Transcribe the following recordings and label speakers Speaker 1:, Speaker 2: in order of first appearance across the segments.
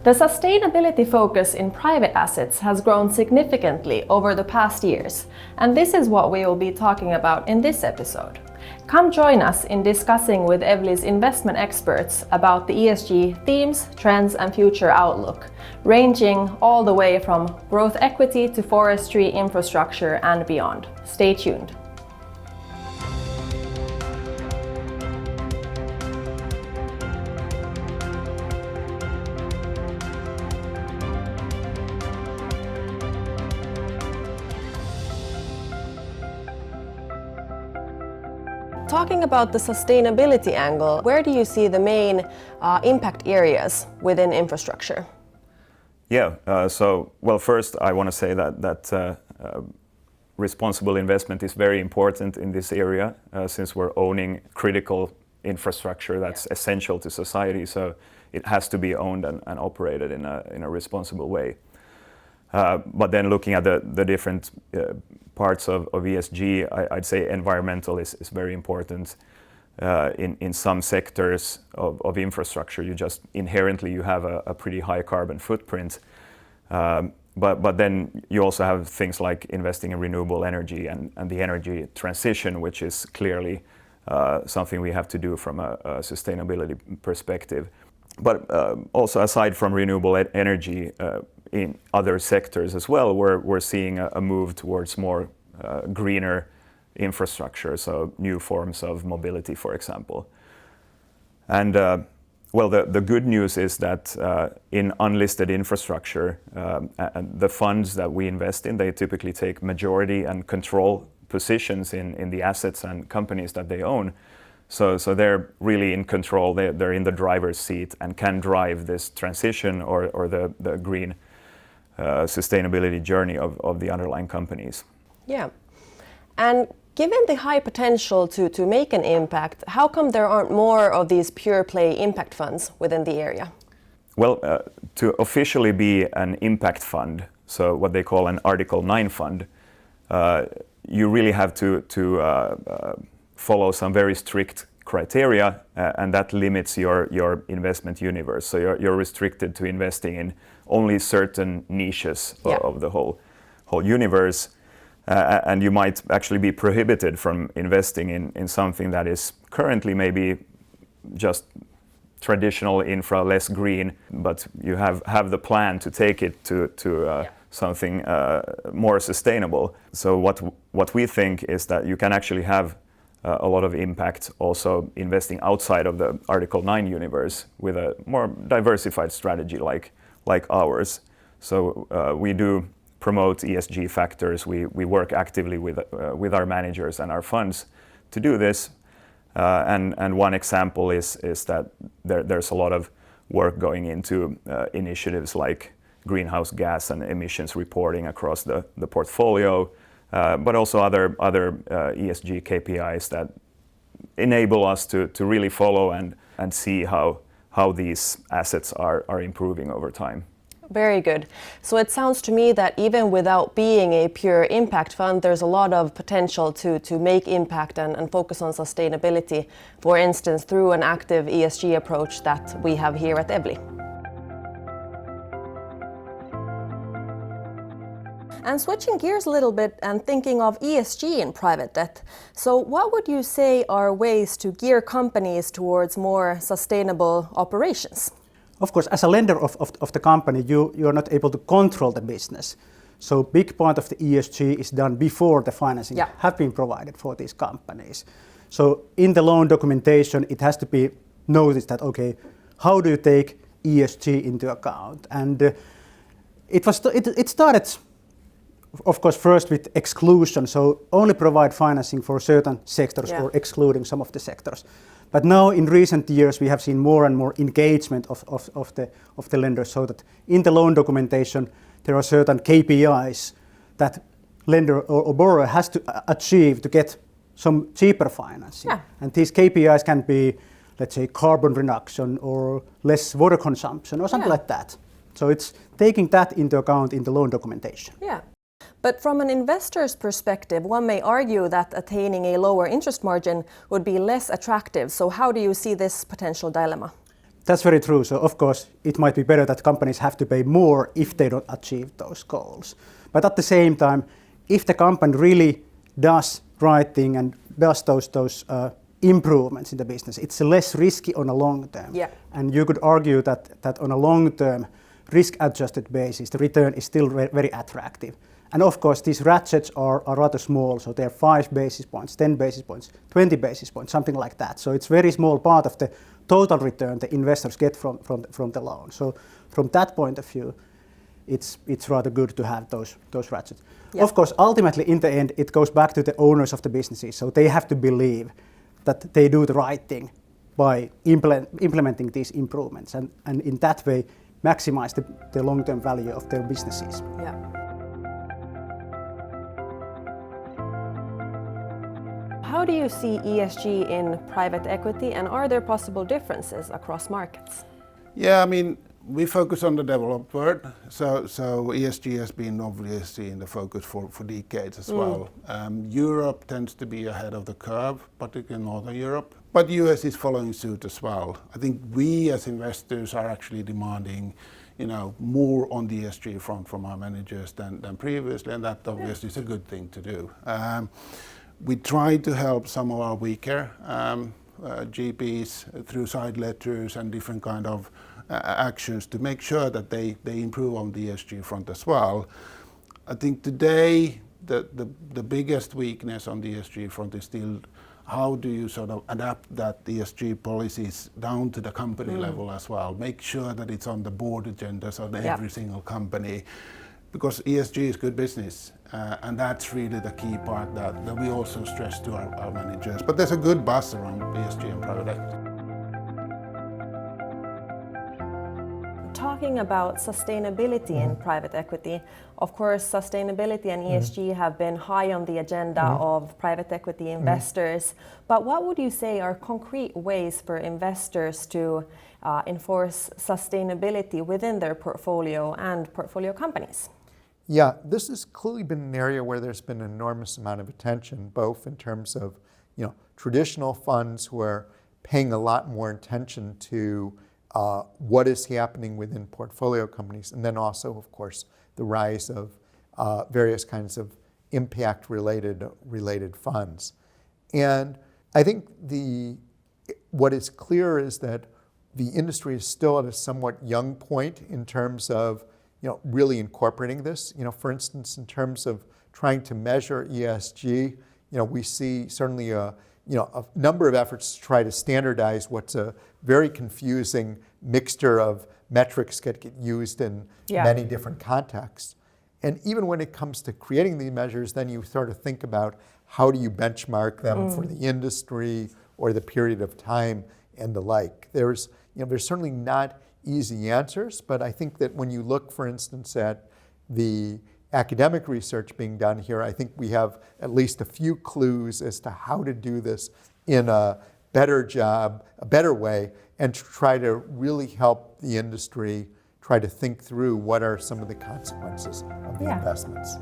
Speaker 1: The sustainability focus in private assets has grown significantly over the past years, and this is what we will be talking about in this episode. Come join us in discussing with Evlin's investment experts about the ESG themes, trends, and future outlook, ranging all the way from growth equity to forestry, infrastructure, and beyond. Stay tuned. Talking about the sustainability angle, where do you see the main impact areas within infrastructure?
Speaker 2: First I want to say that responsible investment is very important in this area since we're owning critical infrastructure that's essential to society, so it has to be owned and operated in a responsible way. But then looking at the different parts of ESG, I'd say environmental is very important. In some sectors of infrastructure, you just inherently you have a pretty high carbon footprint. But then you also have things like investing in renewable energy and the energy transition, which is clearly something we have to do from a sustainability perspective. But also aside from renewable energy, in other sectors as well, we're seeing a move towards more greener infrastructure, so new forms of mobility, for example. And the good news is that in unlisted infrastructure, the funds that we invest in, they typically take majority and control positions in the assets and companies that they own. So they're really in control, they're in the driver's seat and can drive this transition or the green sustainability journey of the underlying companies.
Speaker 1: Yeah, and given the high potential to make an impact, how come there aren't more of these pure play impact funds within the area?
Speaker 2: Well, to officially be an impact fund, so what they call an Article 9 fund, you really have to follow some very strict criteria, and that limits your investment universe. So you're restricted to investing in only certain niches of the whole universe, and you might actually be prohibited from investing in something that is currently maybe just traditional infra, less green, but you have the plan to take it to something more sustainable. So what we think is that you can actually have a lot of impact also investing outside of the Article 9 universe with a more diversified strategy like ours. So we do promote ESG factors. We work actively with our managers and our funds to do this. And one example is that there's a lot of work going into initiatives like greenhouse gas and emissions reporting across the portfolio, but also other ESG KPIs that enable us to really follow and see how these assets are improving over time.
Speaker 1: Very good. So it sounds to me that even without being a pure impact fund, there's a lot of potential to make impact and focus on sustainability, for instance, through an active ESG approach that we have here at Evlin. And switching gears a little bit and thinking of ESG in private debt. So what would you say are ways to gear companies towards more sustainable operations?
Speaker 3: Of course, as a lender of the company, you are not able to control the business. So big part of the ESG is done before the financing have been provided for these companies. So in the loan documentation, it has to be noticed that, okay, how do you take ESG into account? And it started, of course, first with exclusion, so only provide financing for certain sectors or excluding some of the sectors. But now in recent years we have seen more and more engagement of the lenders, so that in the loan documentation there are certain KPIs that lender or borrower has to achieve to get some cheaper financing. Yeah. And these KPIs can be, let's say, carbon reduction or less water consumption or something like that. So it's taking that into account in the loan documentation.
Speaker 1: Yeah. But from an investor's perspective, one may argue that attaining a lower interest margin would be less attractive. So how do you see this potential dilemma?
Speaker 3: That's very true. So of course, it might be better that companies have to pay more if they don't achieve those goals. But at the same time, if the company really does right thing and does those improvements in the business, it's less risky on a long term.
Speaker 1: Yeah.
Speaker 3: And you could argue that on a long term, risk-adjusted basis, the return is still very attractive. And of course, these ratchets are rather small, so they're 5 basis points, 10 basis points, 20 basis points, something like that. So it's very small part of the total return the investors get from the loan. So from that point of view, it's rather good to have those ratchets. Yeah. Of course, ultimately, in the end, it goes back to the owners of the businesses. So they have to believe that they do the right thing by implementing these improvements, and in that way, maximize the long-term value of their businesses.
Speaker 1: Yeah. How do you see ESG in private equity, and are there possible differences across markets?
Speaker 4: Yeah, I mean, we focus on the developed world, so ESG has been obviously in the focus for decades as well. Europe tends to be ahead of the curve, particularly in Northern Europe, but US is following suit as well. I think we as investors are actually demanding, more on the ESG front from our managers than previously, and that obviously is a good thing to do. We try to help some of our weaker GPs through side letters and different kind of actions to make sure that they improve on the ESG front as well. I think today the biggest weakness on the ESG front is still how do you sort of adapt that ESG policies down to the company level as well. Make sure that it's on the board agendas of every single company, because ESG is good business, and that's really the key part that we also stress to our managers. But there's a good buzz around ESG and private equity.
Speaker 1: Talking about sustainability in private equity, of course, sustainability and ESG have been high on the agenda of private equity investors. But what would you say are concrete ways for investors to enforce sustainability within their portfolio and portfolio companies?
Speaker 5: Yeah, this has clearly been an area where there's been an enormous amount of attention, both in terms of traditional funds who are paying a lot more attention to what is happening within portfolio companies, and then also, of course, the rise of various kinds of impact-related funds. And I think what is clear is that the industry is still at a somewhat young point in terms of really incorporating this. For instance, in terms of trying to measure ESG, we see certainly a number of efforts to try to standardize what's a very confusing mixture of metrics that get used in many different contexts. And even when it comes to creating these measures, then you sort of think about how do you benchmark them for the industry or the period of time and the like. There's certainly not easy answers, but I think that when you look, for instance, at the academic research being done here, I think we have at least a few clues as to how to do this in a better way, and to try to really help the industry try to think through what are some of the consequences of the investments.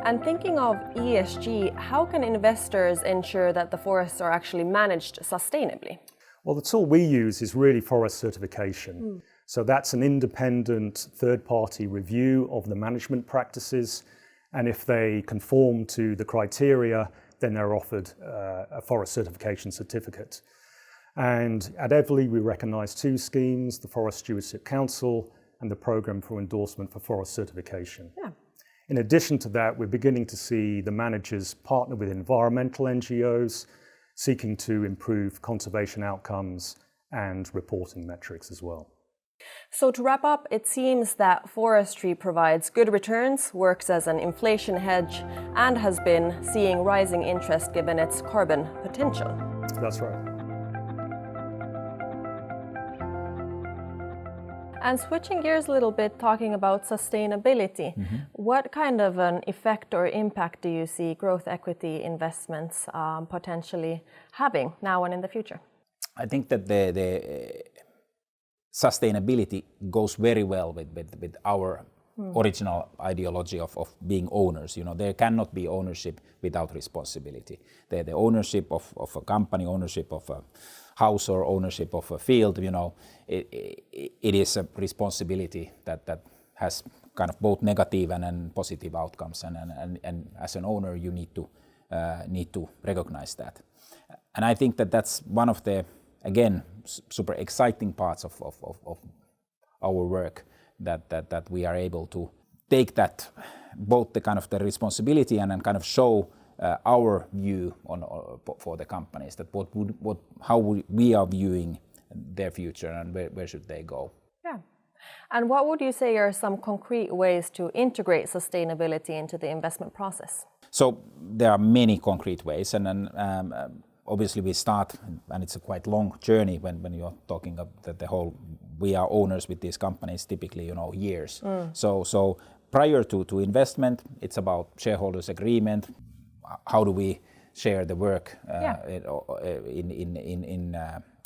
Speaker 1: And thinking of ESG, how can investors ensure that the forests are actually managed sustainably?
Speaker 6: Well, the tool we use is really forest certification. So that's an independent third-party review of the management practices, and if they conform to the criteria, then they're offered a forest certification certificate. And at Evlin, we recognise 2 schemes, the Forest Stewardship Council and the Programme for Endorsement for Forest Certification. Yeah. In addition to that, we're beginning to see the managers partner with environmental NGOs, seeking to improve conservation outcomes and reporting metrics as well.
Speaker 1: So to wrap up, it seems that forestry provides good returns, works as an inflation hedge, and has been seeing rising interest given its carbon potential.
Speaker 6: That's right.
Speaker 1: And switching gears a little bit, talking about sustainability, what kind of an effect or impact do you see growth equity investments potentially having now and in the future?
Speaker 7: I think that the sustainability goes very well with our original ideology of being owners. There cannot be ownership without responsibility. The ownership of a company, ownership of a house, or ownership of a field, it is a responsibility that has kind of both negative and positive outcomes. And as an owner, you need to recognize that. And I think that's one of the, again, super exciting parts of our work, that we are able to take that, both the kind of the responsibility and kind of show our view for the companies, that how we are viewing their future and where should they go.
Speaker 1: Yeah. And what would you say are some concrete ways to integrate sustainability into the investment process?
Speaker 7: So there are many concrete ways, and then obviously we start, and it's a quite long journey when you're talking about the whole, we are owners with these companies typically, years. So prior to investment, it's about shareholders' agreement. How do we share the work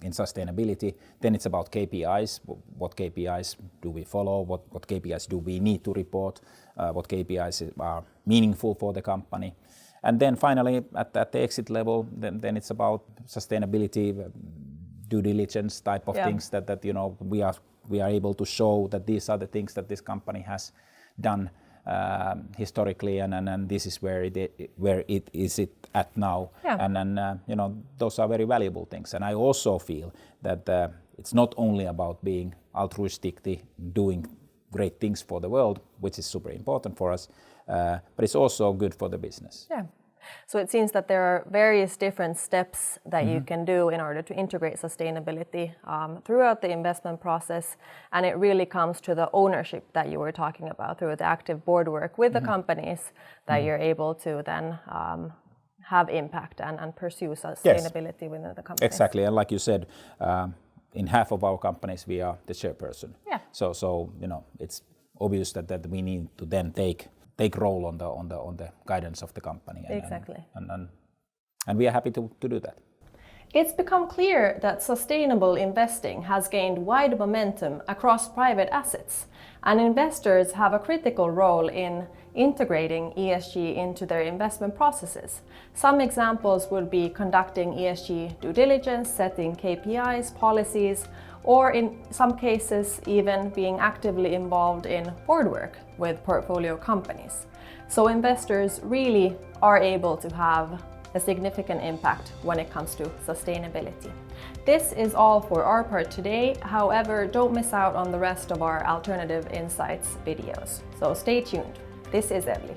Speaker 7: in sustainability? Then it's about KPIs. What KPIs do we follow? What KPIs do we need to report? What KPIs are meaningful for the company? And then finally, at the exit level, then it's about sustainability, due diligence type of things that we are able to show that these are the things that this company has done historically, and this is where it is at now. And then those are very valuable things. And I also feel that it's not only about being altruistic, doing great things for the world, which is super important for us, but it's also good for the business. Yeah.
Speaker 1: So it seems that there are various different steps that you can do in order to integrate sustainability throughout the investment process, and it really comes to the ownership that you were talking about through the active board work with the companies that you're able to then have impact and pursue sustainability within the companies.
Speaker 7: Exactly, and like you said, in half of our companies we are the chairperson.
Speaker 1: Yeah.
Speaker 7: So it's obvious that we need to then take role on the guidance of the company.
Speaker 1: Exactly.
Speaker 7: And we are happy to do that.
Speaker 1: It's become clear that sustainable investing has gained wide momentum across private assets, and investors have a critical role in integrating ESG into their investment processes. Some examples would be conducting ESG due diligence, setting KPIs, policies, or in some cases even being actively involved in board work with portfolio companies. So investors really are able to have a significant impact when it comes to sustainability. This is all for our part today. However, don't miss out on the rest of our Alternative Insights videos. So stay tuned. This is Evlin.